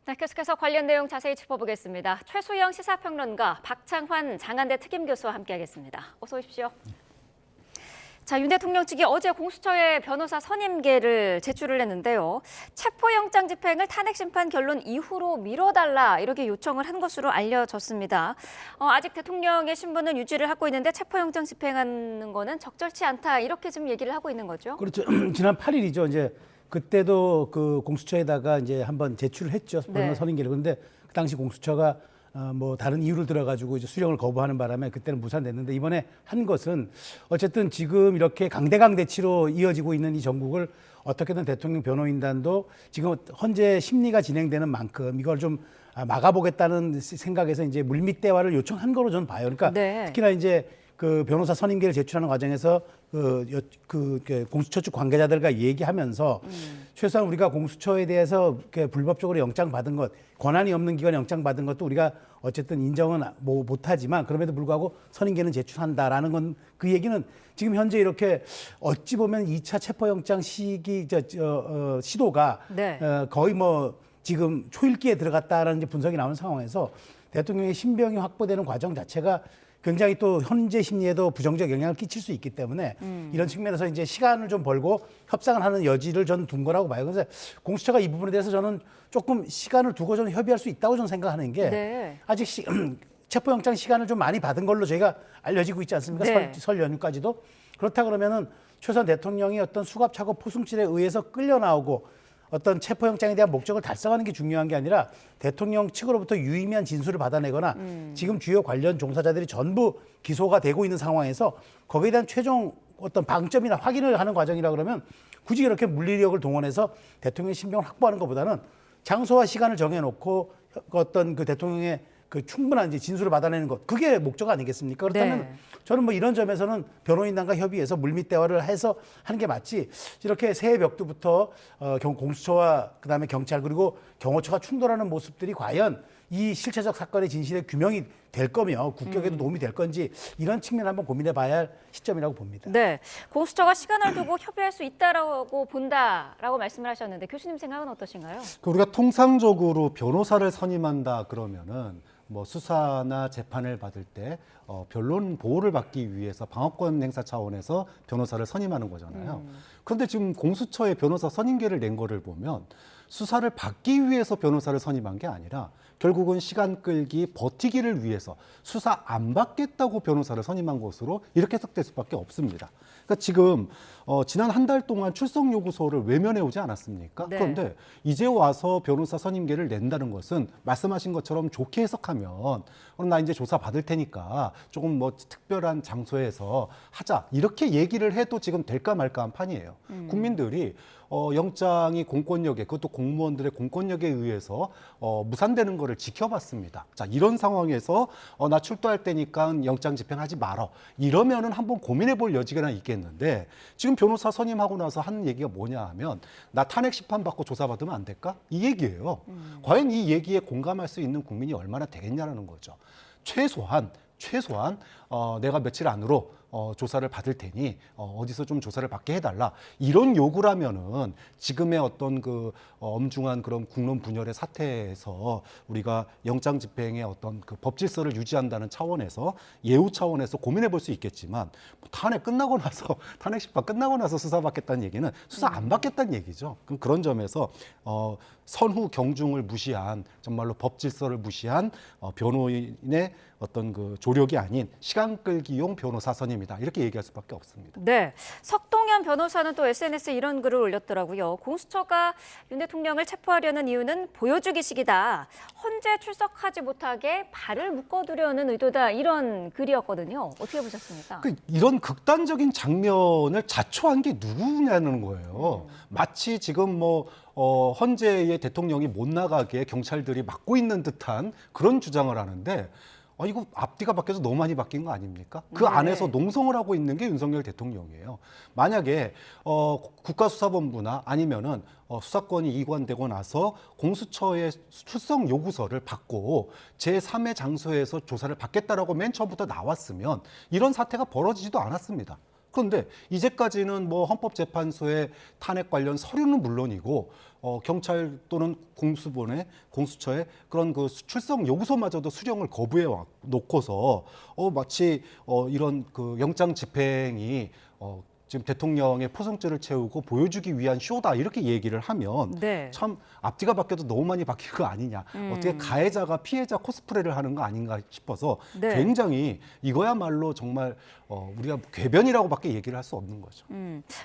자, 계속해서 관련 내용 자세히 짚어보겠습니다. 최수영 시사평론가, 박창환 장한대 특임교수와 함께하겠습니다. 어서 오십시오. 자, 윤 대통령 측이 어제 공수처에 변호사 선임계를 제출을 했는데요. 체포영장 집행을 탄핵심판 결론 이후로 미뤄달라 이렇게 요청을 한 것으로 알려졌습니다. 아직 대통령의 신분은 유지를 하고 있는데 체포영장 집행하는 거는 적절치 않다 이렇게 지금 얘기를 하고 있는 거죠. 그렇죠. 지난 8일이죠. 이제 그때도 그 공수처에다가 이제 한번 제출을 했죠. 변호사 선임계를. 그런데 그 당시 공수처가 뭐 다른 이유를 들어가지고 이제 수령을 거부하는 바람에 그때는 무산됐는데 이번에 한 것은 어쨌든 지금 이렇게 강대강대치로 이어지고 있는 이 전국을 어떻게든 대통령 변호인단도 지금 헌재 심리가 진행되는 만큼 이걸 좀 막아보겠다는 생각에서 이제 물밑 대화를 요청한 거로 저는 봐요. 그러니까 특히나 이제 그 변호사 선임계를 제출하는 과정에서 그 공수처 측 관계자들과 얘기하면서 최소한 우리가 공수처에 대해서 불법적으로 영장 받은 것, 권한이 없는 기관에 영장 받은 것도 우리가 어쨌든 인정은 못하지만 그럼에도 불구하고 선임계는 제출한다라는 건 그 얘기는 지금 현재 이렇게 어찌 보면 2차 체포영장 시도가 거의 뭐 지금 초읽기에 들어갔다라는 이제 분석이 나오는 상황에서 대통령의 신병이 확보되는 과정 자체가 굉장히 또 현재 심리에도 부정적 영향을 끼칠 수 있기 때문에 이런 측면에서 이제 시간을 좀 벌고 협상을 하는 여지를 저는 둔 거라고 봐요. 그래서 공수처가 이 부분에 대해서 저는 조금 시간을 두고 저는 협의할 수 있다고 저는 생각하는 게 아직 체포영장 시간을 좀 많이 받은 걸로 저희가 알려지고 있지 않습니까? 설 연휴까지도. 그렇다 그러면은 최소한 대통령이 어떤 수갑차고 포승질에 의해서 끌려 나오고 어떤 체포영장에 대한 목적을 달성하는 게 중요한 게 아니라 대통령 측으로부터 유의미한 진술을 받아내거나 지금 주요 관련 종사자들이 전부 기소가 되고 있는 상황에서 거기에 대한 최종 어떤 방점이나 확인을 하는 과정이라 그러면 굳이 이렇게 물리력을 동원해서 대통령의 신병을 확보하는 것보다는 장소와 시간을 정해놓고 어떤 그 대통령의 그 충분한 이제 진술을 받아내는 것, 그게 목적 아니겠습니까? 그렇다면 저는 뭐 이런 점에서는 변호인단과 협의해서 물밑 대화를 해서 하는 게 맞지, 이렇게 새해 벽두부터 공수처와 그다음에 경찰 그리고 경호처가 충돌하는 모습들이 과연 이 실체적 사건의 진실의 규명이 될 거며 국격에도 도움이 될 건지 이런 측면을 한번 고민해 봐야 할 시점이라고 봅니다. 네, 공수처가 시간을 두고 협의할 수 있다라고 본다라고 말씀을 하셨는데 교수님 생각은 어떠신가요? 우리가 통상적으로 변호사를 선임한다 그러면은 뭐 수사나 재판을 받을 때 변론 보호를 받기 위해서 방어권 행사 차원에서 변호사를 선임하는 거잖아요. 그런데 지금 공수처에 변호사 선임계를 낸 거를 보면 수사를 받기 위해서 변호사를 선임한 게 아니라 결국은 시간 끌기, 버티기를 위해서 수사 안 받겠다고 변호사를 선임한 것으로 이렇게 해석될 수밖에 없습니다. 그러니까 지금 지난 한 달 동안 출석 요구서를 외면해 오지 않았습니까? 그런데 이제 와서 변호사 선임계를 낸다는 것은 말씀하신 것처럼 좋게 해석하면 그럼 나 이제 조사 받을 테니까 조금 뭐 특별한 장소에서 하자 이렇게 얘기를 해도 지금 될까 말까 한 판이에요. 국민들이 영장이 공권력에, 그것도 공무원들의 공권력에 의해서 무산되는 거를 지켜봤습니다. 자, 이런 상황에서 나 출두할 때니까 영장 집행하지 말어. 이러면은 한번 고민해 볼 여지가 있겠는데 지금 변호사 선임하고 나서 하는 얘기가 뭐냐 하면 나 탄핵 심판 받고 조사받으면 안 될까? 이 얘기예요. 과연 이 얘기에 공감할 수 있는 국민이 얼마나 되겠냐라는 거죠. 최소한 내가 며칠 안으로 조사를 받을 테니 어디서 좀 조사를 받게 해달라 이런 요구라면은 지금의 어떤 그 엄중한 그런 국론 분열의 사태에서 우리가 영장 집행의 어떤 그 법 질서를 유지한다는 차원에서 예우 차원에서 고민해 볼 수 있겠지만 탄핵 끝나고 나서 탄핵 심판 끝나고 나서 수사 받겠다는 얘기는 수사 안 받겠다는 얘기죠. 그럼 그런 점에서 선후 경중을 무시한 정말로 법 질서를 무시한 변호인의 어떤 그 조력이 아닌 시간 끌기용 변호사 선임이다 이렇게 얘기할 수밖에 없습니다. 네, 석동현 변호사는 또 SNS에 이런 글을 올렸더라고요. 공수처가 윤 대통령을 체포하려는 이유는 보여주기식이다. 헌재 출석하지 못하게 발을 묶어두려는 의도다. 이런 글이었거든요. 어떻게 보셨습니까? 이런 극단적인 장면을 자초한 게 누구냐는 거예요. 마치 지금 뭐 헌재의 대통령이 못 나가게 경찰들이 막고 있는 듯한 그런 주장을 하는데 이거 앞뒤가 바뀌어서 너무 많이 바뀐 거 아닙니까? 그 안에서 농성을 하고 있는 게 윤석열 대통령이에요. 만약에 국가수사본부나 아니면은 수사권이 이관되고 나서 공수처의 출석 요구서를 받고 제3의 장소에서 조사를 받겠다라고 맨 처음부터 나왔으면 이런 사태가 벌어지지도 않았습니다. 그런데 이제까지는 뭐 헌법재판소의 탄핵 관련 서류는 물론이고 경찰 또는 공수처의 그런 그 출석 요구서마저도 수령을 거부해 놓고서 마치 이런 그 영장 집행이 지금 대통령의 포성줄을 채우고 보여주기 위한 쇼다 이렇게 얘기를 하면 네. 참 앞뒤가 바뀌어도 너무 많이 바뀐 거 아니냐. 어떻게 가해자가 피해자 코스프레를 하는 거 아닌가 싶어서 네. 굉장히 이거야말로 정말 우리가 궤변이라고밖에 얘기를 할 수 없는 거죠.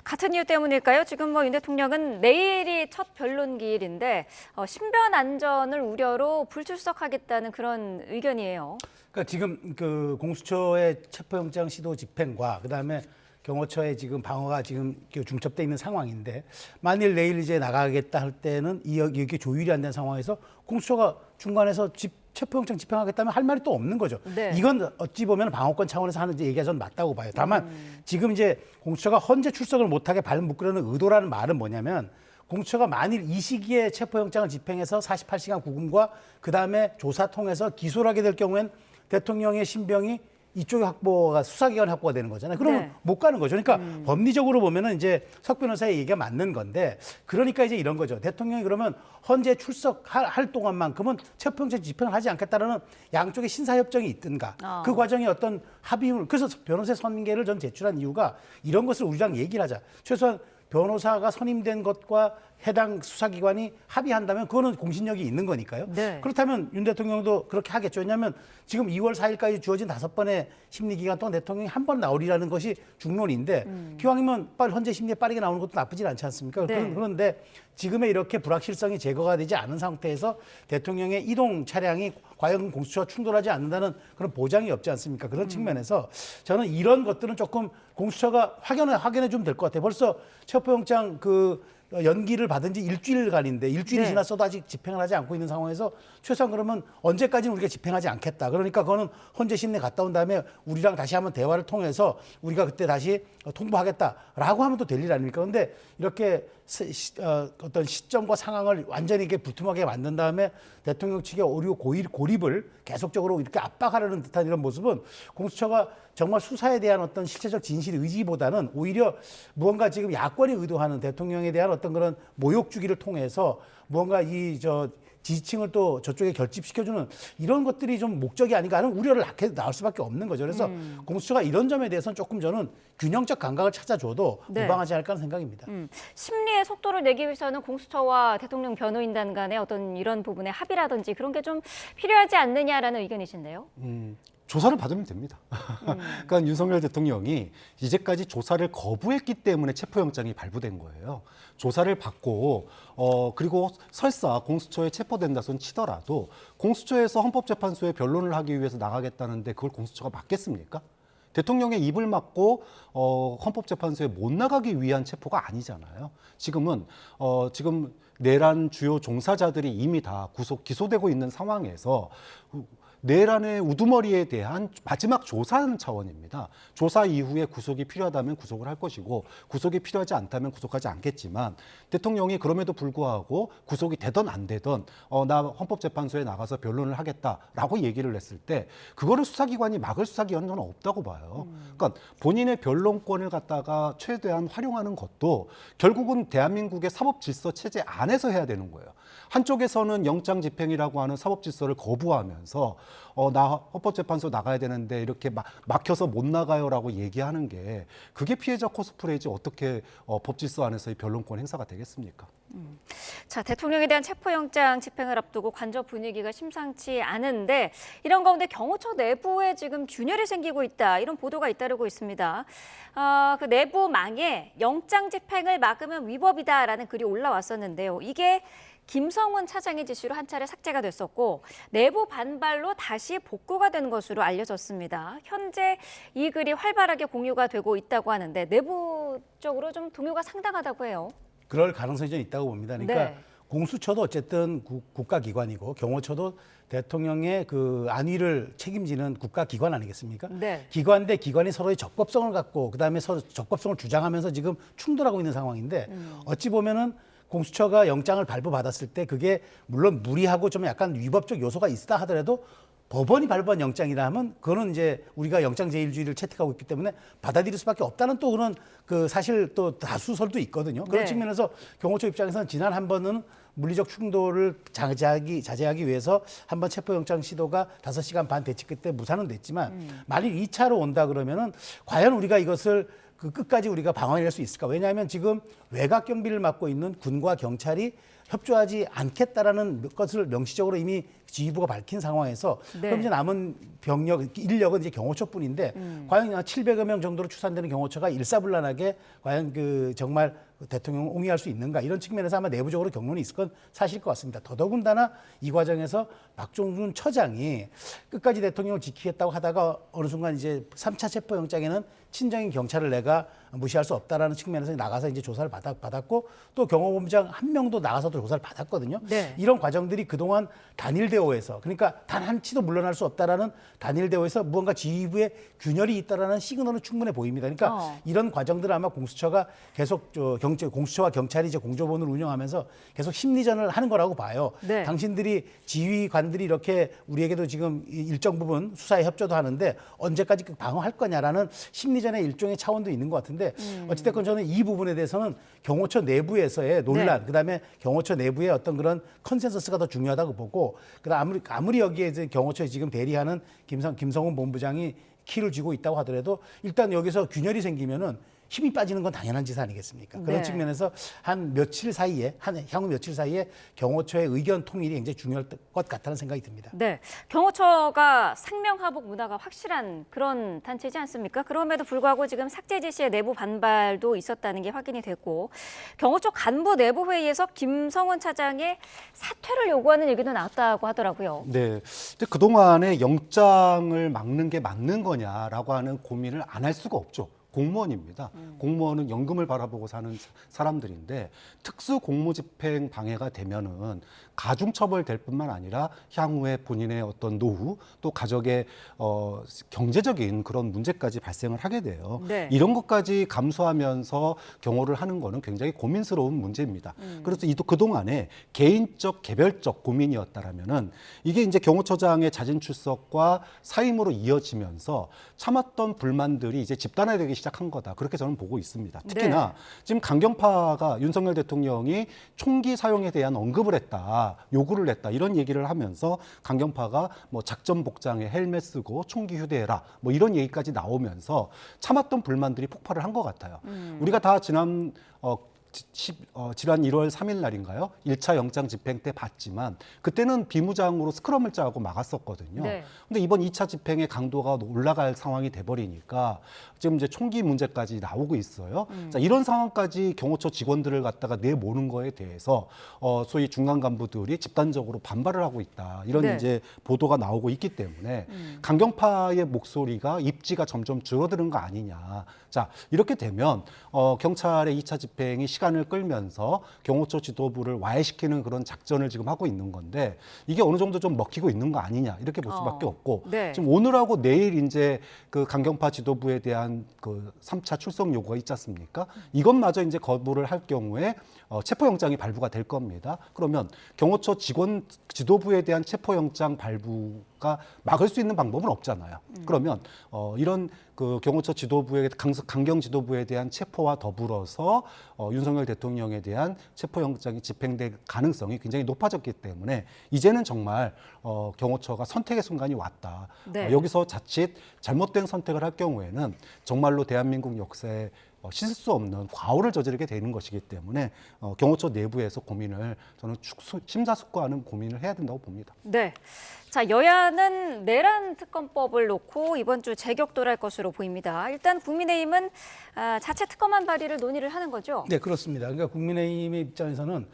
같은 이유 때문일까요? 지금 뭐 윤 대통령은 내일이 첫 변론기일인데 신변 안전을 우려로 불출석하겠다는 그런 의견이에요. 그러니까 지금 그 공수처의 체포영장 시도 집행과 그다음에 경호처의 지금 방어가 지금 중첩돼 있는 상황인데 만일 내일 이제 나가겠다 할 때는 이게 조율이 안 된 상황에서 공수처가 중간에서 체포영장 집행하겠다면 할 말이 또 없는 거죠. 네. 이건 어찌 보면 방어권 차원에서 하는 얘기가 전 맞다고 봐요. 다만 지금 이제 공수처가 헌재 출석을 못하게 발 묶으려는 의도라는 말은 뭐냐면 공수처가 만일 이 시기에 체포영장을 집행해서 48시간 구금과 그다음에 조사 통해서 기소를 하게 될 경우엔 대통령의 신병이 이쪽의 확보가 수사기관 확보가 되는 거잖아요. 그러면 네. 못 가는 거죠. 그러니까 법리적으로 보면은 이제 석 변호사의 얘기가 맞는 건데 그러니까 이제 이런 거죠. 대통령이 그러면 헌재 출석할 동안만큼은 체포영장 집행을 하지 않겠다라는 양쪽의 신사협정이 있든가 그 과정에 어떤 합의를 그래서 변호사 선임계를 전 제출한 이유가 이런 것을 우리랑 얘기를 하자. 최소한 변호사가 선임된 것과 해당 수사기관이 합의한다면 그거는 공신력이 있는 거니까요. 네. 그렇다면 윤 대통령도 그렇게 하겠죠. 왜냐하면 지금 2월 4일까지 주어진 5번의 심리기간 동안 대통령이 한 번 나오리라는 것이 중론인데 기왕이면 빨리 헌재 심리에 빠르게 나오는 것도 나쁘진 않지 않습니까? 네. 그런데 지금의 이렇게 불확실성이 제거가 되지 않은 상태에서 대통령의 이동 차량이 과연 공수처와 충돌하지 않는다는 그런 보장이 없지 않습니까? 그런 측면에서 저는 이런 것들은 조금 공수처가 확인해 주면 될 것 같아요. 벌써 체포영장 연기를 받은 지 일주일간인데 일주일이 네. 지났어도 아직 집행을 하지 않고 있는 상황에서 최소한 그러면 언제까지는 우리가 집행하지 않겠다. 그러니까 그거는 헌재 심내 갔다 온 다음에 우리랑 다시 한번 대화를 통해서 우리가 그때 다시 통보하겠다라고 하면 또 될 일 아닙니까? 그런데 이렇게 어떤 시점과 상황을 완전히 이렇게 불투명하게 만든 다음에 대통령 측의 오류 고립을 계속적으로 이렇게 압박하려는 듯한 이런 모습은 공수처가 정말 수사에 대한 어떤 실체적 진실 의지보다는 오히려 무언가 지금 야권이 의도하는 대통령에 대한 어떤 그런 모욕 주기를 통해서 무언가 지지층을 또 저쪽에 결집시켜주는 이런 것들이 좀 목적이 아닌가 하는 우려를 낳을 수밖에 없는 거죠. 그래서 공수처가 이런 점에 대해서는 조금 저는 균형적 감각을 찾아줘도 네. 무방하지 않을까 하는 생각입니다. 심리의 속도를 내기 위해서는 공수처와 대통령 변호인단 간의 어떤 이런 부분의 합의라든지 그런 게 좀 필요하지 않느냐라는 의견이신데요. 조사를 받으면 됩니다. 그러니까 윤석열 대통령이 이제까지 조사를 거부했기 때문에 체포영장이 발부된 거예요. 조사를 받고 그리고 설사 공수처에 체포된다 손 치더라도 공수처에서 헌법재판소에 변론을 하기 위해서 나가겠다는데 그걸 공수처가 막겠습니까? 대통령의 입을 막고 헌법재판소에 못 나가기 위한 체포가 아니잖아요. 지금 내란 주요 종사자들이 이미 다 기소되고 있는 상황에서 내란의 우두머리에 대한 마지막 조사하는 차원입니다. 조사 이후에 구속이 필요하다면 구속을 할 것이고 구속이 필요하지 않다면 구속하지 않겠지만 대통령이 그럼에도 불구하고 구속이 되든 안 되든 나 헌법재판소에 나가서 변론을 하겠다라고 얘기를 했을 때 그거를 수사기관이 막을 수사기관은 저는 없다고 봐요. 그러니까 본인의 변론권을 갖다가 최대한 활용하는 것도 결국은 대한민국의 사법질서 체제 안에서 해야 되는 거예요. 한쪽에서는 영장 집행이라고 하는 사법질서를 거부하면서 나 헌법재판소 나가야 되는데 이렇게 막혀서 못 나가요라고 얘기하는 게 그게 피해자 코스프레이지 어떻게 법질서 안에서의 변론권 행사가 되겠습니까? 자, 대통령에 대한 체포영장 집행을 앞두고 관저 분위기가 심상치 않은데 이런 가운데 경호처 내부에 지금 균열이 생기고 있다. 이런 보도가 잇따르고 있습니다. 그 내부망에 영장 집행을 막으면 위법이다라는 글이 올라왔었는데요. 이게 김성훈 차장의 지시로 한 차례 삭제가 됐었고 내부 반발로 다시 복구가 된 것으로 알려졌습니다. 현재 이 글이 활발하게 공유가 되고 있다고 하는데 내부적으로 좀 동요가 상당하다고 해요. 그럴 가능성이 좀 있다고 봅니다. 그러니까 네. 공수처도 어쨌든 국가기관이고 경호처도 대통령의 그 안위를 책임지는 국가기관 아니겠습니까? 네. 기관 대 기관이 서로의 적법성을 갖고 그다음에 서로 적법성을 주장하면서 지금 충돌하고 있는 상황인데 어찌 보면은 공수처가 영장을 발부받았을 때 그게 물론 무리하고 좀 약간 위법적 요소가 있다 하더라도 법원이 발부한 영장이라 하면 그거는 이제 우리가 영장 제일주의를 채택하고 있기 때문에 받아들일 수밖에 없다는 또 그런 그 사실 또 다수설도 있거든요. 그런 네. 측면에서 경호처 입장에서는 지난 한 번은 물리적 충돌을 자제하기 위해서 한번 체포영장 시도가 5시간 반 대치 끝에 무산은 됐지만 만일 2차로 온다 그러면은 과연 우리가 이것을 그 끝까지 우리가 방어해낼 수 있을까? 왜냐하면 지금 외곽 경비를 맡고 있는 군과 경찰이 협조하지 않겠다라는 것을 명시적으로 이미 지휘부가 밝힌 상황에서 네. 그럼 이제 남은 인력은 이제 경호처뿐인데 과연 700여 명 정도로 추산되는 경호처가 일사불란하게 과연 그 정말 대통령을 옹이할 수 있는가 이런 측면에서 아마 내부적으로 경론이 있을 건 사실일 것 같습니다. 더더군다나 이 과정에서 박종준 처장이 끝까지 대통령을 지키겠다고 하다가 어느 순간 이제 3차 체포영장에는 친정인 경찰을 내가 무시할 수 없다라는 측면에서 나가서 이제 조사를 받았고 또 경호본부장 한 명도 나가서도 조사를 받았거든요. 네. 이런 과정들이 그동안 단일 대오에서 그러니까 단 한 치도 물러날 수 없다라는 단일 대오에서 무언가 지휘부의 균열이 있다라는 시그널은 충분해 보입니다. 그러니까 이런 과정들을 아마 공수처가 계속 공수처와 경찰이 이제 공조본을 운영하면서 계속 심리전을 하는 거라고 봐요. 네. 당신들이 지휘관들이 이렇게 우리에게도 지금 일정 부분 수사에 협조도 하는데 언제까지 방어할 거냐라는 심리전의 일종의 차원도 있는 것 같은데 어찌됐건 저는 이 부분에 대해서는 경호처 내부에서의 논란, 네. 그다음에 경호처 내부의 어떤 그런 컨센서스가 더 중요하다고 보고 그다음 아무리 여기에 이제 경호처에 지금 대리하는 김성훈 본부장이 키를 쥐고 있다고 하더라도 일단 여기서 균열이 생기면은 힘이 빠지는 건 당연한 짓 아니겠습니까? 그런 네. 측면에서 향후 며칠 사이에 경호처의 의견 통일이 굉장히 중요할 것 같다는 생각이 듭니다. 네, 경호처가 상명하복 문화가 확실한 그런 단체지 않습니까? 그럼에도 불구하고 지금 삭제 지시에 내부 반발도 있었다는 게 확인이 됐고 경호처 간부 내부 회의에서 김성훈 차장의 사퇴를 요구하는 얘기도 나왔다고 하더라고요. 네. 근데 그동안에 영장을 막는 게 맞는 거냐라고 하는 고민을 안 할 수가 없죠. 공무원입니다. 공무원은 연금을 바라보고 사는 사람들인데 특수 공무집행 방해가 되면은 가중처벌 될 뿐만 아니라 향후에 본인의 어떤 노후 또 가족의 경제적인 그런 문제까지 발생을 하게 돼요. 네. 이런 것까지 감수하면서 경호를 하는 거는 굉장히 고민스러운 문제입니다. 그래서 그동안에 개인적 개별적 고민이었다라면은 이게 이제 경호처장의 자진 출석과 사임으로 이어지면서 참았던 불만들이 이제 집단화되기 시작한 거다. 그렇게 저는 보고 있습니다. 특히나 지금 강경파가 윤석열 대통령이 총기 사용에 대한 언급을 했다. 요구를 했다. 이런 얘기를 하면서 강경파가 뭐 작전 복장에 헬멧 쓰고 총기 휴대해라. 뭐 이런 얘기까지 나오면서 참았던 불만들이 폭발을 한 것 같아요. 우리가 다 지난 1월 3일 날인가요? 1차 영장 집행 때 봤지만 그때는 비무장으로 스크럼을 짜고 막았었거든요. 네. 근데 이번 2차 집행의 강도가 올라갈 상황이 돼버리니까 지금 이제 총기 문제까지 나오고 있어요. 자, 이런 상황까지 경호처 직원들을 갖다가 내모는 거에 대해서 소위 중간 간부들이 집단적으로 반발을 하고 있다. 이런 네. 이제 보도가 나오고 있기 때문에 강경파의 목소리가 입지가 점점 줄어드는 거 아니냐. 자, 이렇게 되면 경찰의 2차 집행이 시간을 끌면서 경호처 지도부를 와해시키는 그런 작전을 지금 하고 있는 건데 이게 어느 정도 좀 먹히고 있는 거 아니냐 이렇게 볼 수밖에 없고 네. 지금 오늘하고 내일 이제 그 강경파 지도부에 대한 그 3차 출석 요구가 있지 않습니까? 이것마저 이제 거부를 할 경우에 체포영장이 발부가 될 겁니다. 그러면 경호처 직원 지도부에 대한 체포영장 발부가 막을 수 있는 방법은 없잖아요. 그러면 이런 그 경호처 지도부의 강경 지도부에 대한 체포와 더불어서 윤석열 대통령에 대한 체포영장이 집행될 가능성이 굉장히 높아졌기 때문에 이제는 정말 경호처가 선택의 순간이 왔다. 네. 여기서 자칫 잘못된 선택을 할 경우에는 정말로 대한민국 역사에 씻을 수 없는 과오를 저지르게 되는 것이기 때문에 경호처 내부에서 고민을 저는 심사숙고하는 고민을 해야 된다고 봅니다. 네. 자, 여야는 내란 특검법을 놓고 이번 주 재격돌할 것으로 보입니다. 일단 국민의힘은 자체 특검안 발의를 논의를 하는 거죠? 네, 그렇습니다. 그러니까 국민의힘의 입장에서는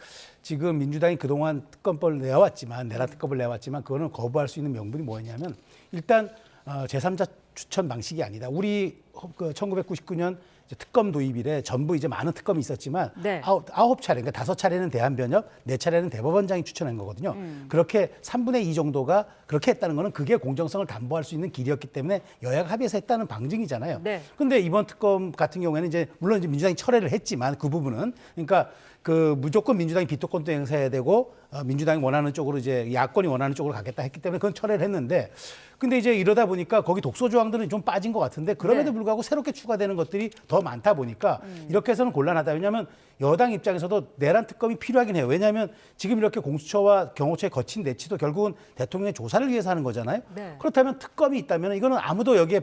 지금 민주당이 그동안 특검법을 내왔지만 내란 특검을 내왔지만 그거는 거부할 수 있는 명분이 뭐였냐면 일단 제3자 추천 방식이 아니다. 우리 1999년 특검 도입 이래 전부 이제 많은 특검이 있었지만 네. 9차례, 그러니까 5차례는 대한변협, 4차례는 대법원장이 추천한 거거든요. 그렇게 3분의 2 정도가 그렇게 했다는 거는 그게 공정성을 담보할 수 있는 길이었기 때문에 여야가 합의해서 했다는 방증이잖아요. 네. 그런데 이번 특검 같은 경우에는 이제 물론 이제 민주당이 철회를 했지만 그 부분은 그러니까 그 무조건 민주당이 비토권도 행사해야 되고 민주당이 원하는 쪽으로 이제 야권이 원하는 쪽으로 가겠다 했기 때문에 그건 철회를 했는데 근데 이제 이러다 보니까 거기 독소 조항들은 좀 빠진 것 같은데 그럼에도 네. 불구하고 새롭게 추가되는 것들이 더 많다 보니까 이렇게 해서는 곤란하다. 왜냐하면 여당 입장에서도 내란 특검이 필요하긴 해요. 왜냐하면 지금 이렇게 공수처와 경호처의 거친 내치도 결국은 대통령의 조사를 위해서 하는 거잖아요. 네. 그렇다면 특검이 있다면 이거는 아무도 여기에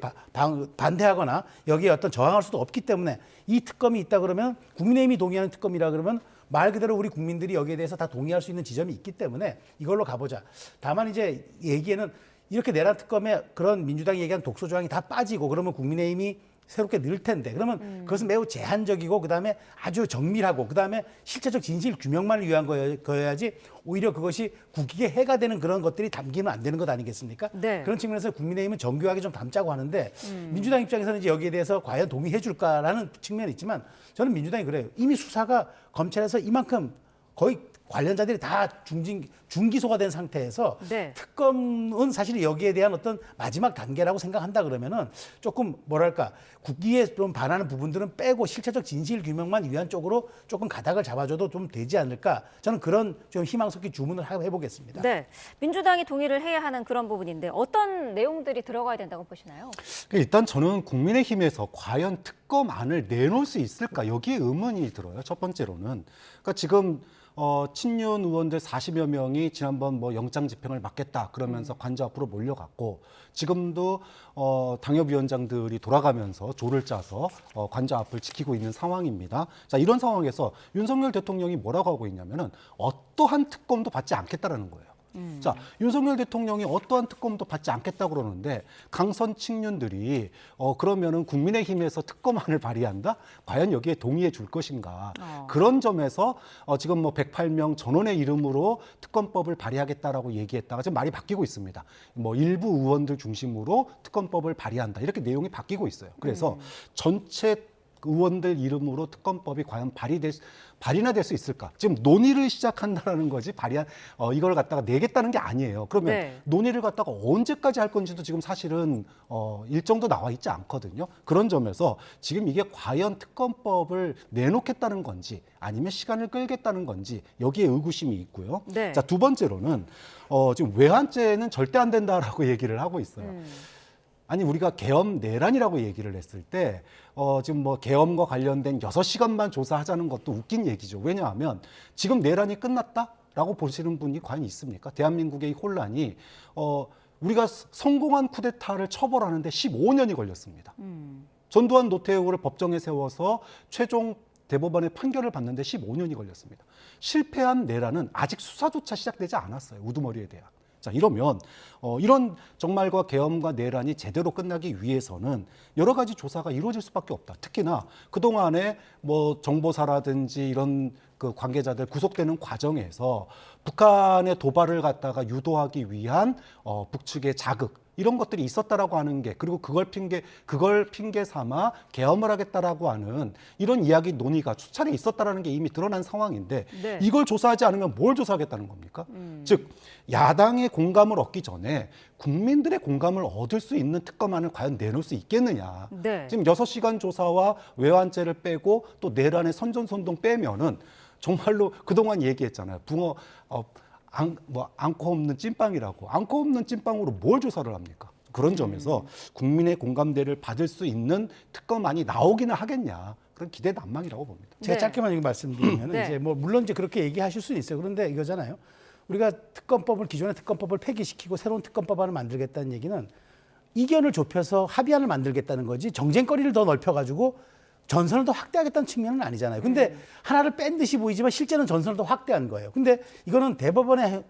반대하거나 여기에 어떤 저항할 수도 없기 때문에 이 특검이 있다 그러면 국민의힘이 동의하는 특검이라 그러면 말 그대로 우리 국민들이 여기에 대해서 다 동의할 수 있는 지점이 있기 때문에 이걸로 가보자. 다만 이제 얘기에는 이렇게 내란 특검에 그런 민주당이 얘기한 독소 조항이 다 빠지고 그러면 국민의힘이 새롭게 늘 텐데 그러면 그것은 매우 제한적이고 그다음에 아주 정밀하고 그다음에 실체적 진실 규명만을 위한 거여야지 오히려 그것이 국익에 해가 되는 그런 것들이 담기면 안 되는 것 아니겠습니까? 네. 그런 측면에서 국민의힘은 정교하게 좀 담자고 하는데 민주당 입장에서는 이제 여기에 대해서 과연 동의해 줄까라는 측면이 있지만 저는 민주당이 그래요. 이미 수사가 검찰에서 이만큼 거의 관련자들이 다 중기소가 된 상태에서 네. 특검은 사실 여기에 대한 어떤 마지막 단계라고 생각한다 그러면은 조금 뭐랄까 국기에 좀 반하는 부분들은 빼고 실체적 진실 규명만 위한 쪽으로 조금 가닥을 잡아줘도 좀 되지 않을까 저는 그런 좀 희망 섞인 주문을 해보겠습니다. 네. 민주당이 동의를 해야 하는 그런 부분인데 어떤 내용들이 들어가야 된다고 보시나요? 일단 저는 국민의힘에서 과연 특검안을 내놓을 수 있을까 여기에 의문이 들어요. 첫 번째로는 그러니까 지금 친윤 의원들 40여 명이 지난번 뭐 영장 집행을 막겠다 그러면서 관저 앞으로 몰려갔고 지금도 당협위원장들이 돌아가면서 조를 짜서 관저 앞을 지키고 있는 상황입니다. 자, 이런 상황에서 윤석열 대통령이 뭐라고 하고 있냐면은 어떠한 특검도 받지 않겠다라는 거예요. 자, 윤석열 대통령이 어떠한 특검도 받지 않겠다고 그러는데 강선 측륜들이 그러면은 국민의힘에서 특검안을 발의한다? 과연 여기에 동의해 줄 것인가? 그런 점에서 지금 뭐 108명 전원의 이름으로 특검법을 발의하겠다라고 얘기했다가 지금 말이 바뀌고 있습니다. 뭐 일부 의원들 중심으로 특검법을 발의한다. 이렇게 내용이 바뀌고 있어요. 그래서 전체 의원들 이름으로 특검법이 과연 발의나 될 수 있을까? 지금 논의를 시작한다라는 거지 이걸 갖다가 내겠다는 게 아니에요. 그러면 네. 논의를 갖다가 언제까지 할 건지도 지금 사실은 일정도 나와 있지 않거든요. 그런 점에서 지금 이게 과연 특검법을 내놓겠다는 건지 아니면 시간을 끌겠다는 건지 여기에 의구심이 있고요. 네. 자, 두 번째로는 지금 외환죄는 절대 안 된다라고 얘기를 하고 있어요. 아니 우리가 계엄 내란이라고 얘기를 했을 때 지금 뭐 계엄과 관련된 6시간만 조사하자는 것도 웃긴 얘기죠. 왜냐하면 지금 내란이 끝났다라고 보시는 분이 과연 있습니까? 대한민국의 이 혼란이 우리가 성공한 쿠데타를 처벌하는데 15년이 걸렸습니다. 전두환 노태우를 법정에 세워서 최종 대법원의 판결을 받는데 15년이 걸렸습니다. 실패한 내란은 아직 수사조차 시작되지 않았어요. 우두머리에 대한. 자, 이러면 이런 정말과 계엄과 내란이 제대로 끝나기 위해서는 여러 가지 조사가 이루어질 수밖에 없다. 특히나 그동안에 뭐 정보사라든지 이런 그 관계자들 구속되는 과정에서 북한의 도발을 갖다가 유도하기 위한 북측의 자극 이런 것들이 있었다라고 하는 게 그리고 그걸 핑계 삼아 계엄을 하겠다라고 하는 이런 이야기 논의가 수차례 있었다라는 게 이미 드러난 상황인데 네. 이걸 조사하지 않으면 뭘 조사하겠다는 겁니까? 즉 야당의 공감을 얻기 전에 국민들의 공감을 얻을 수 있는 특검안을 과연 내놓을 수 있겠느냐. 네. 지금 6시간 조사와 외환죄를 빼고 또 내란의 선전선동 빼면은 정말로 그동안 얘기했잖아요. 붕어 앙코 없는 찐빵이라고. 앙코 없는 찐빵으로 뭘 조사를 합니까? 그런 점에서 국민의 공감대를 받을 수 있는 특검안이 나오기는 하겠냐. 그런 기대 난망이라고 봅니다. 제가 네. 짧게만 이거 말씀드리면 네. 이제 뭐 물론 이제 그렇게 얘기하실 수는 있어요. 그런데 이거잖아요. 우리가 기존의 특검법을 폐기시키고 새로운 특검법안을 만들겠다는 얘기는 이견을 좁혀서 합의안을 만들겠다는 거지 정쟁거리를 더 넓혀가지고 전선을 더 확대하겠다는 측면은 아니잖아요. 근데 하나를 뺀 듯이 보이지만 실제는 전선을 더 확대한 거예요. 근데 이거는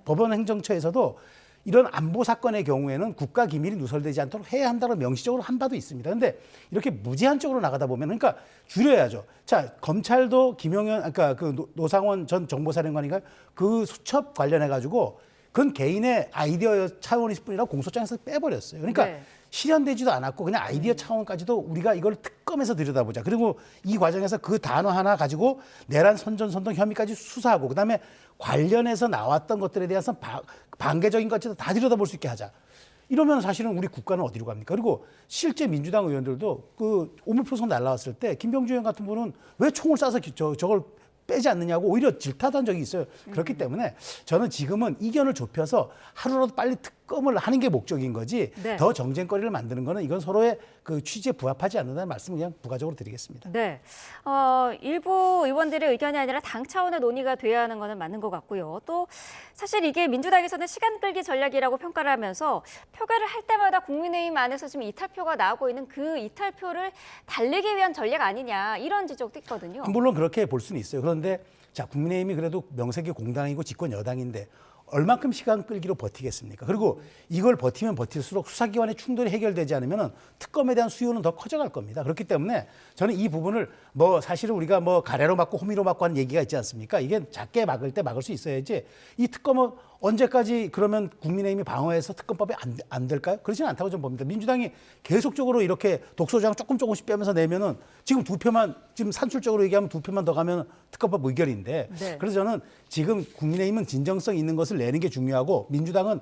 법원 행정처에서도 이런 안보 사건의 경우에는 국가 기밀이 누설되지 않도록 해야 한다고 명시적으로 한 바도 있습니다. 근데 이렇게 무제한적으로 나가다 보면 그러니까 줄여야죠. 자, 검찰도 그러니까 그 노상원 전 정보사령관인가요? 그 수첩 관련해 가지고 그건 개인의 아이디어 차원일 뿐이라고 공소장에서 빼버렸어요. 그러니까 네. 실현되지도 않았고 그냥 아이디어 차원까지도 우리가 이걸 특검에서 들여다보자. 그리고 이 과정에서 그 단어 하나 가지고 내란 선전 선동 혐의까지 수사하고 그다음에 관련해서 나왔던 것들에 대해서 반개적인 것들도 다 들여다볼 수 있게 하자. 이러면 사실은 우리 국가는 어디로 갑니까? 그리고 실제 민주당 의원들도 그 오물포석 날라왔을 때 김병주 의원 같은 분은 왜 총을 쏴서 저걸 빼지 않느냐고 오히려 질타한 적이 있어요. 그렇기 때문에 저는 지금은 이견을 좁혀서 하루라도 빨리 특검을 하는 게 목적인 거지 네. 더 정쟁거리를 만드는 거는 이건 서로의 그 취지에 부합하지 않는다는 말씀을 그냥 부가적으로 드리겠습니다. 네. 일부 의원들의 의견이 아니라 당 차원의 논의가 돼야 하는 거는 맞는 것 같고요. 또 사실 이게 민주당에서는 시간 끌기 전략이라고 평가를 하면서 표결을 할 때마다 국민의힘 안에서 지금 이탈표가 나오고 있는 그 이탈표를 달래기 위한 전략 아니냐 이런 지적도 있거든요. 물론 그렇게 볼 수는 있어요. 그런데 자, 국민의힘이 그래도 명색이 공당이고 집권 여당인데 얼만큼 시간 끌기로 버티겠습니까? 그리고 이걸 버티면 버틸수록 수사기관의 충돌이 해결되지 않으면 특검에 대한 수요는 더 커져갈 겁니다. 그렇기 때문에 저는 이 부분을 뭐 사실은 우리가 뭐 가래로 막고 호미로 막고 하는 얘기가 있지 않습니까? 이게 작게 막을 때 막을 수 있어야지 이 특검은 언제까지 그러면 국민의힘이 방어해서 특검법이 안 될까요? 그렇지는 않다고 좀 봅니다. 민주당이 계속적으로 이렇게 독소장 조금씩 빼면서 내면은 지금 두 표만 지금 산술적으로 얘기하면 두 표만 더 가면 특검법 의결인데 네. 그래서 저는 지금 국민의힘은 진정성 있는 것을 내는 게 중요하고 민주당은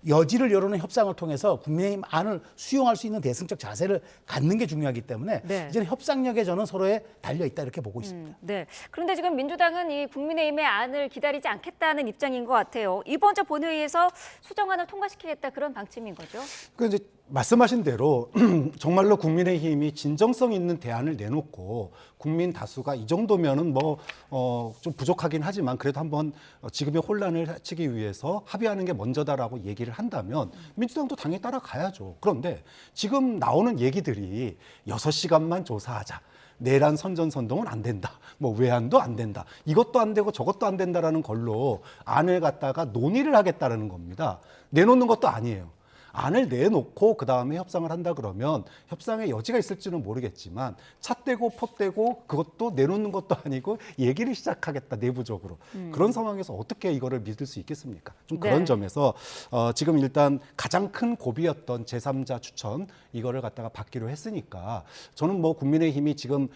여지를 열어놓은 협상을 통해서 국민의힘 안을 수용할 수 있는 대승적 자세를 갖는 게 중요하기 때문에 네. 이제는 협상력에 저는 서로에 달려있다 이렇게 보고 있습니다. 네. 그런데 지금 민주당은 이 국민의힘의 안을 기다리지 않겠다는 입장인 것 같아요. 이번 주 본회의에서 수정안을 통과시키겠다 그런 방침인 거죠. 그 이제 말씀하신 대로 정말로 국민의힘이 진정성 있는 대안을 내놓고 국민 다수가 이 정도면은 뭐 좀 부족하긴 하지만 그래도 한번 지금의 혼란을 해치기 위해서 합의하는 게 먼저다라고 얘기를 한다면 민주당도 당연히 따라가야죠. 그런데 지금 나오는 얘기들이 6시간만 조사하자. 내란 선전선동은 안 된다. 뭐 외환도 안 된다. 이것도 안 되고 저것도 안 된다라는 걸로 안을 갖다가 논의를 하겠다라는 겁니다. 내놓는 것도 아니에요. 안을 내놓고 그다음에 협상을 한다 그러면 협상의 여지가 있을지는 모르겠지만 찻대고 폿대고 그것도 내놓는 것도 아니고 얘기를 시작하겠다 내부적으로. 그런 상황에서 어떻게 이거를 믿을 수 있겠습니까? 좀 그런 네. 점에서 지금 일단 가장 큰 고비였던 제3자 추천 이거를 갖다가 받기로 했으니까 저는 뭐 국민의힘이 지금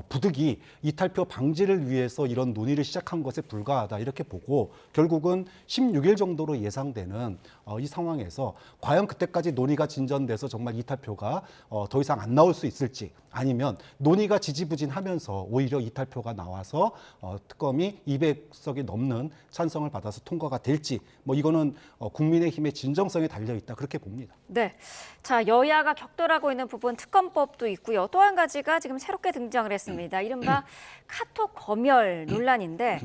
부득이 이탈표 방지를 위해서 이런 논의를 시작한 것에 불과하다 이렇게 보고 결국은 16일 정도로 예상되는 이 상황에서 과연 그때까지 논의가 진전돼서 정말 이탈표가 더 이상 안 나올 수 있을지 아니면 논의가 지지부진하면서 오히려 이탈표가 나와서 특검이 200석이 넘는 찬성을 받아서 통과가 될지 뭐 이거는 국민의힘의 진정성에 달려 있다 그렇게 봅니다. 네. 자, 여야가 격돌하고 있는 부분 특검법도 있고요. 또 한 가지가 지금 새롭게 등장을 했습니다. 이른바 카톡 검열 논란인데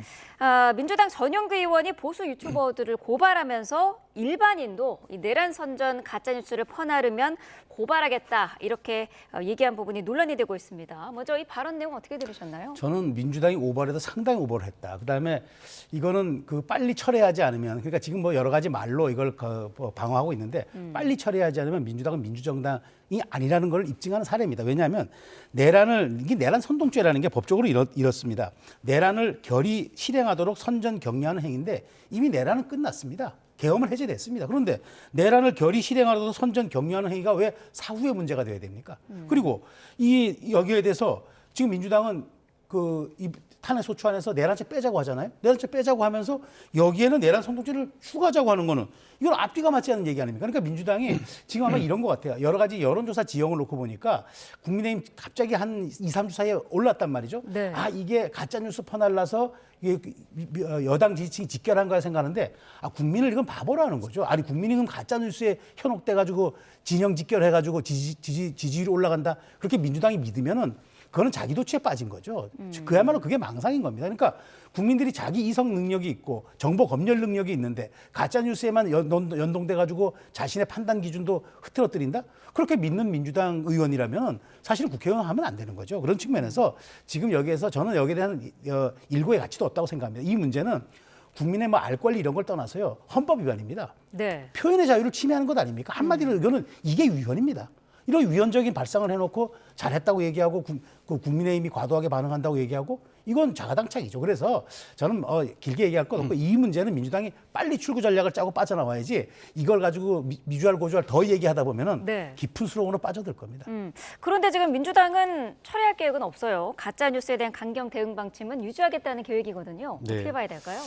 민주당 전용규 의원이 보수 유튜버들을 고발하면서 일반인도 이 내란 선전 가짜뉴스를 퍼나르면 고발하겠다 이렇게 얘기한 부분이 논란이 되고 있습니다. 먼저 이 발언 내용 어떻게 들으셨나요? 저는 민주당이 오버해도 상당히 오버를 했다. 그다음에 이거는 그 빨리 철회하지 않으면 그러니까 지금 뭐 여러 가지 말로 이걸 방어하고 있는데 빨리 철회하지 않으면 민주당은 민주정당이 아니라는 걸 입증하는 사례입니다. 왜냐하면 이게 내란 선동죄라는 게 법적으로 이렇습니다. 내란을 결의 실행하도록 선전 격려하는 행위인데 이미 내란은 끝났습니다. 계엄을 해제됐습니다. 그런데 내란을 결의 실행하도록 선전 격려하는 행위가 왜 사후에 문제가 돼야 됩니까? 그리고 여기에 대해서 지금 민주당은 이 탄핵 소추안에서 내란죄 빼자고 하잖아요. 내란죄 빼자고 하면서 여기에는 내란 선동죄를 추가하자고 하는 거는 이건 앞뒤가 맞지 않는 얘기 아닙니까? 그러니까 민주당이 지금 아마 이런 것 같아요. 여러 가지 여론조사 지형을 놓고 보니까 국민의힘 갑자기 한 2, 3주 사이에 올랐단 말이죠. 네. 이게 가짜뉴스 퍼날라서 여당 지지층이 직결한 거야 생각하는데 국민을 이건 바보로 하는 거죠. 아니 국민의힘 가짜뉴스에 현혹돼가지고 진영 직결해가지고 지지율이 올라간다. 그렇게 민주당이 믿으면은 그거는 자기 도취에 빠진 거죠. 그야말로 그게 망상인 겁니다. 그러니까 국민들이 자기 이성 능력이 있고 정보 검열 능력이 있는데 가짜 뉴스에만 연동돼 가지고 자신의 판단 기준도 흐트러뜨린다? 그렇게 믿는 민주당 의원이라면 사실 국회의원 하면 안 되는 거죠. 그런 측면에서 지금 여기에서 저는 여기에 대한 일고의 가치도 없다고 생각합니다. 이 문제는 국민의 뭐 알 권리 이런 걸 떠나서요. 헌법 위반입니다. 네. 표현의 자유를 침해하는 것 아닙니까? 한마디로 이거는 이게 위헌입니다. 이런 위헌적인 발상을 해놓고 잘했다고 얘기하고 국민의힘이 과도하게 반응한다고 얘기하고 이건 자가당착이죠. 그래서 저는 길게 얘기할 것 없고 이 문제는 민주당이 빨리 출구 전략을 짜고 빠져나와야지 이걸 가지고 미주알 고주알 더 얘기하다 보면은 네. 깊은 수렁으로 빠져들 겁니다. 그런데 지금 민주당은 철회할 계획은 없어요. 가짜 뉴스에 대한 강경 대응 방침은 유지하겠다는 계획이거든요. 네. 어떻게 봐야 될까요?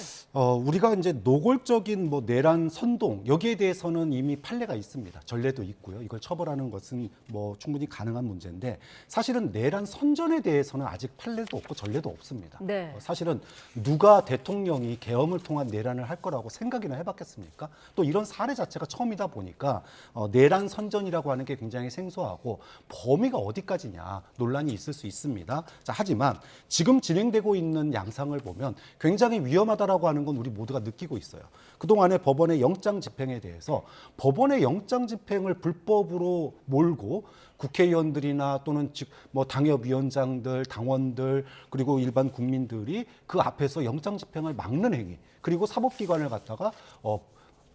우리가 이제 노골적인 뭐 내란 선동 여기에 대해서는 이미 판례가 있습니다. 전례도 있고요. 이걸 처벌하는 것은 뭐 충분히 가능한 문제인데 사실은 내란 선전에 대해서는 아직 판례도 없고 전례도 없습니다. 없습니다. 네. 사실은 누가 대통령이 계엄을 통한 내란을 할 거라고 생각이나 해봤겠습니까? 또 이런 사례 자체가 처음이다 보니까 내란 선전이라고 하는 게 굉장히 생소하고 범위가 어디까지냐 논란이 있을 수 있습니다. 자, 하지만 지금 진행되고 있는 양상을 보면 굉장히 위험하다라고 하는 건 우리 모두가 느끼고 있어요. 그동안에 법원의 영장 집행에 대해서 법원의 영장 집행을 불법으로 몰고 국회의원들이나 또는 뭐 당협위원장들, 당원들 그리고 일반 국민들이 그 앞에서 영장 집행을 막는 행위, 그리고 사법기관을 갖다가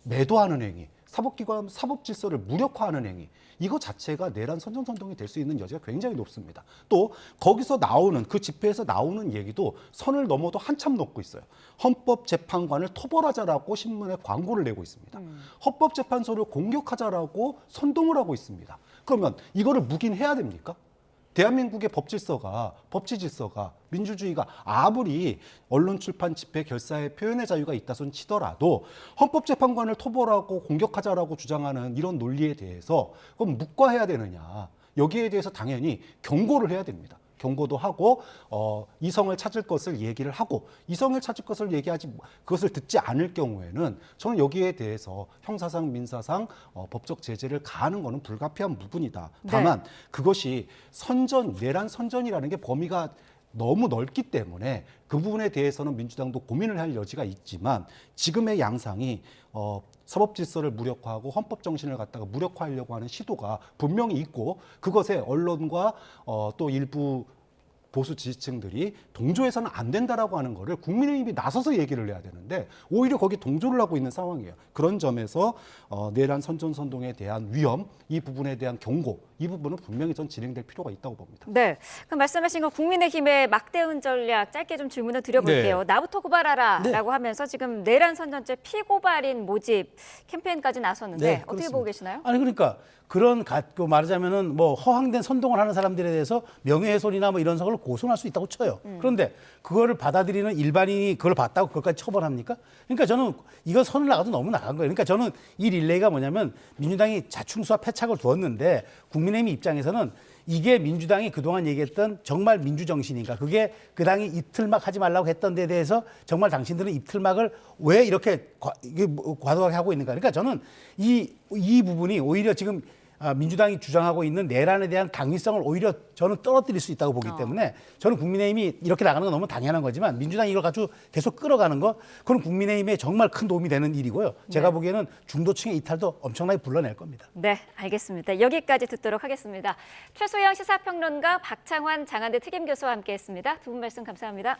매도하는 행위, 사법기관 사법 질서를 무력화하는 행위, 이거 자체가 내란 선전선동이 될 수 있는 여지가 굉장히 높습니다. 또 거기서 나오는 그 집회에서 나오는 얘기도 선을 넘어도 한참 넘고 있어요. 헌법재판관을 토벌하자라고 신문에 광고를 내고 있습니다. 헌법재판소를 공격하자라고 선동을 하고 있습니다. 그러면 이거를 묵인해야 됩니까? 대한민국의 법치 질서가 민주주의가 아무리 언론 출판 집회 결사의 표현의 자유가 있다 손 치더라도 헌법재판관을 토벌하고 공격하자라고 주장하는 이런 논리에 대해서 그럼 묵과해야 되느냐, 여기에 대해서 당연히 경고를 해야 됩니다. 경고도 하고 이성을 찾을 것을 얘기를 하고, 이성을 찾을 것을 얘기하지 그것을 듣지 않을 경우에는 저는 여기에 대해서 형사상 민사상 법적 제재를 가하는 것은 불가피한 부분이다. 다만 그것이 내란 선전이라는 게 범위가 너무 넓기 때문에 그 부분에 대해서는 민주당도 고민을 할 여지가 있지만, 지금의 양상이 사법 질서를 무력화하고 헌법 정신을 갖다가 무력화하려고 하는 시도가 분명히 있고, 그것에 언론과 또 일부 보수 지지층들이 동조해서는 안 된다라고 하는 거를 국민의힘이 나서서 얘기를 해야 되는데 오히려 거기 동조를 하고 있는 상황이에요. 그런 점에서 내란 선전선동에 대한 위험, 이 부분에 대한 경고, 이 부분은 분명히 전 진행될 필요가 있다고 봅니다. 네, 그럼 말씀하신 거 국민의힘의 막대응 전략 짧게 좀 질문을 드려볼게요. 나부터 고발하라라고 하면서 지금 내란 선전죄 피고발인 모집 캠페인까지 나섰는데 어떻게 그렇습니다. 보고 계시나요? 아니 그러니까 그런 말하자면은 뭐 허황된 선동을 하는 사람들에 대해서 명예훼손이나 뭐 이런 사고를 고소할 수 있다고 쳐요. 그런데 그거를 받아들이는 일반인이 그걸 봤다고 그것까지 처벌합니까? 그러니까 저는 이거 선을 나가도 너무 나간 거예요. 그러니까 저는 이 릴레이가 뭐냐면 민주당이 자충수와 패착을 두었는데 국민의힘 입장에서는 이게 민주당이 그동안 얘기했던 정말 민주정신인가, 그게 그 당이 입틀막 하지 말라고 했던 데 대해서 정말 당신들은 입틀막을 왜 이렇게 과도하게 하고 있는가. 그러니까 저는 이 부분이 오히려 지금 민주당이 주장하고 있는 내란에 대한 당위성을 오히려 저는 떨어뜨릴 수 있다고 보기 때문에 저는 국민의힘이 이렇게 나가는 건 너무 당연한 거지만 민주당이 이걸 가지고 계속 끌어가는 거, 그건 국민의힘에 정말 큰 도움이 되는 일이고요. 제가 보기에는 중도층의 이탈도 엄청나게 불러낼 겁니다. 네, 알겠습니다. 여기까지 듣도록 하겠습니다. 최소영 시사평론가, 박창환 장한대 특임교수와 함께했습니다. 두 분 말씀 감사합니다.